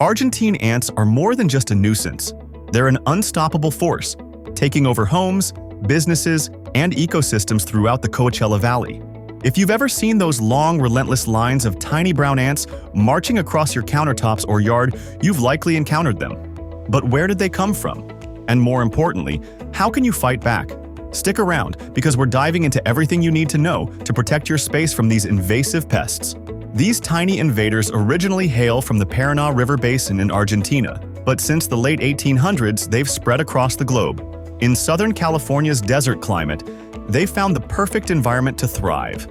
Argentine ants are more than just a nuisance. They're an unstoppable force, taking over homes, businesses, and ecosystems throughout the Coachella Valley. If you've ever seen those long, relentless lines of tiny brown ants marching across your countertops or yard, you've likely encountered them. But where did they come from? And more importantly, how can you fight back? Stick around, because we're diving into everything you need to know to protect your space from these invasive pests. These tiny invaders originally hail from the Paraná River Basin in Argentina, but since the late 1800s, they've spread across the globe. In Southern California's desert climate, they've found the perfect environment to thrive.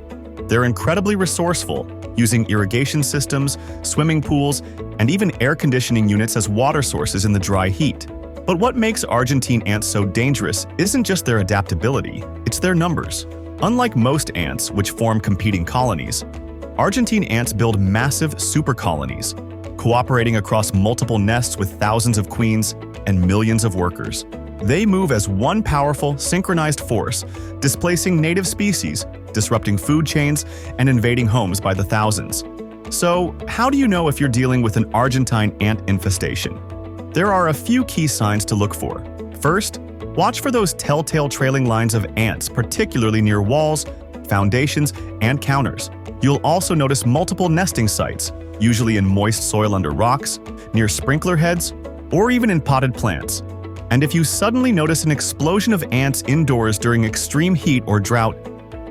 They're incredibly resourceful, using irrigation systems, swimming pools, and even air conditioning units as water sources in the dry heat. But what makes Argentine ants so dangerous isn't just their adaptability, it's their numbers. Unlike most ants, which form competing colonies, Argentine ants build massive supercolonies, cooperating across multiple nests with thousands of queens and millions of workers. They move as one powerful, synchronized force, displacing native species, disrupting food chains, and invading homes by the thousands. So, how do you know if you're dealing with an Argentine ant infestation? There are a few key signs to look for. First, watch for those telltale trailing lines of ants, particularly near walls, foundations, and counters. You'll also notice multiple nesting sites, usually in moist soil under rocks, near sprinkler heads, or even in potted plants. And if you suddenly notice an explosion of ants indoors during extreme heat or drought,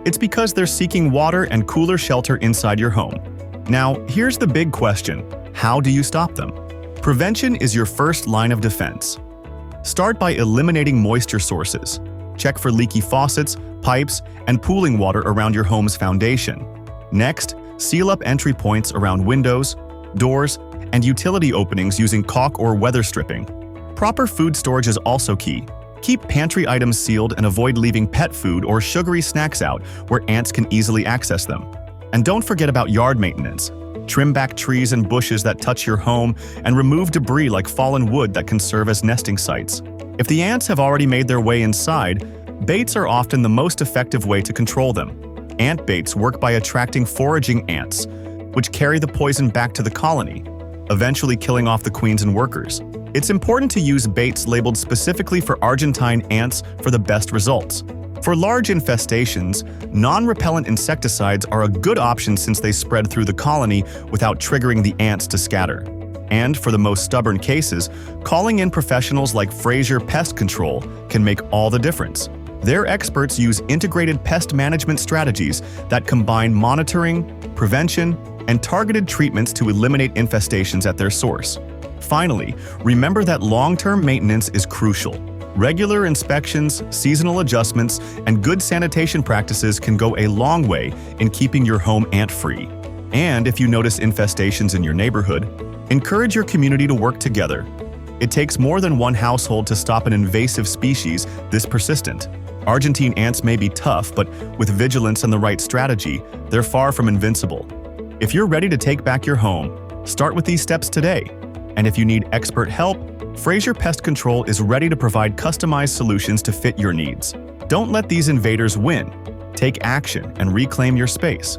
it's because they're seeking water and cooler shelter inside your home. Now, here's the big question: how do you stop them? Prevention is your first line of defense. Start by eliminating moisture sources. Check for leaky faucets, pipes, and pooling water around your home's foundation. Next, seal up entry points around windows, doors, and utility openings using caulk or weather stripping. Proper food storage is also key. Keep pantry items sealed and avoid leaving pet food or sugary snacks out where ants can easily access them. And don't forget about yard maintenance. Trim back trees and bushes that touch your home and remove debris like fallen wood that can serve as nesting sites. If the ants have already made their way inside, baits are often the most effective way to control them. Ant baits work by attracting foraging ants, which carry the poison back to the colony, eventually killing off the queens and workers. It's important to use baits labeled specifically for Argentine ants for the best results. For large infestations, non-repellent insecticides are a good option since they spread through the colony without triggering the ants to scatter. And for the most stubborn cases, calling in professionals like Frazier Pest Control can make all the difference. Their experts use integrated pest management strategies that combine monitoring, prevention, and targeted treatments to eliminate infestations at their source. Finally, remember that long-term maintenance is crucial. Regular inspections, seasonal adjustments, and good sanitation practices can go a long way in keeping your home ant-free. And if you notice infestations in your neighborhood, encourage your community to work together. It takes more than one household to stop an invasive species this persistent. Argentine ants may be tough, but with vigilance and the right strategy, they're far from invincible. If you're ready to take back your home, start with these steps today. And if you need expert help, Frazier Pest Control is ready to provide customized solutions to fit your needs. Don't let these invaders win. Take action and reclaim your space.